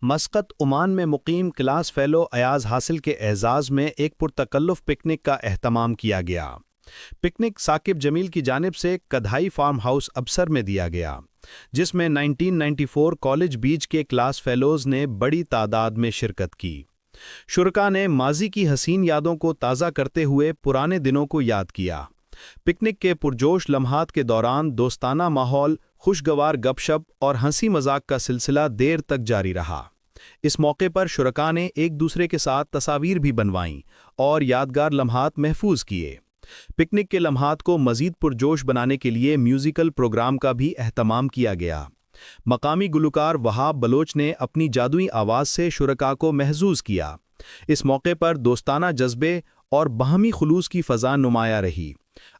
Muscat Oman میں مقیم class fellow Ayaz حاصل کے اعزاز میں ایک پرتکلف پکنک کا اہتمام کیا گیا۔ پکنک ثاقب جمیل کی جانب سے کدھائی فارم ہاؤس ابسر میں دیا گیا، جس میں 1994 کالج بیچ کے کلاس فیلوز نے بڑی تعداد میں شرکت کی۔ شرکاء نے ماضی کی حسین یادوں کو تازہ کرتے ہوئے پرانے دنوں کو یاد کیا۔ پکنک کے پرجوش لمحات کے دوران دوستانہ ماحول، خوشگوار گپ شپ اور ہنسی مذاق کا سلسلہ دیر تک جاری رہا۔ اس موقع پر شرکاء نے ایک دوسرے کے ساتھ تصاویر بھی بنوائیں اور یادگار لمحات محفوظ کیے۔ پکنک کے لمحات کو مزید پرجوش بنانے کے لیے میوزیکل پروگرام کا بھی اہتمام کیا گیا۔ مقامی گلوکار وہاب بلوچ نے اپنی جادوئی آواز سے شرکاء کو محظوظ کیا۔ اس موقع پر دوستانہ جذبے اور باہمی خلوص کی فضا نمایاں رہی۔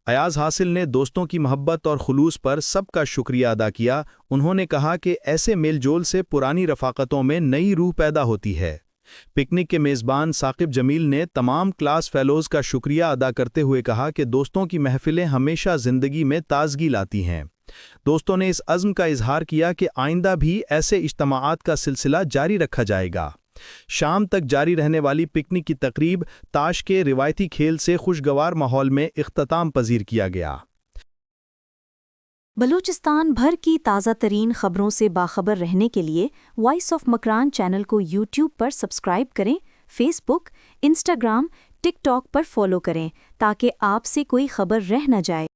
ایاز حاصل نے دوستوں کی محبت اور خلوص پر سب کا شکریہ ادا کیا۔ انہوں نے کہا کہ ایسے میل جول سے پرانی رفاقتوں میں نئی روح پیدا ہوتی ہے۔ پکنک کے میزبان ثاقب جمیل نے تمام کلاس فیلوز کا شکریہ ادا کرتے ہوئے کہا کہ دوستوں کی محفلیں ہمیشہ زندگی میں تازگی لاتی ہیں۔ دوستوں نے اس عزم کا اظہار کیا کہ آئندہ بھی ایسے اجتماعات کا سلسلہ جاری رکھا جائے گا۔ شام تک جاری رہنے والی پکنک کی تقریب تاش کے روایتی کھیل سے خوشگوار ماحول میں اختتام پذیر کیا گیا۔ بلوچستان بھر کی تازہ ترین خبروں سے باخبر رہنے کے لیے وائس آف مکران چینل کو یوٹیوب پر سبسکرائب کریں، فیس بک، انسٹاگرام، ٹک ٹاک پر فالو کریں تاکہ آپ سے کوئی خبر رہ نہ جائے۔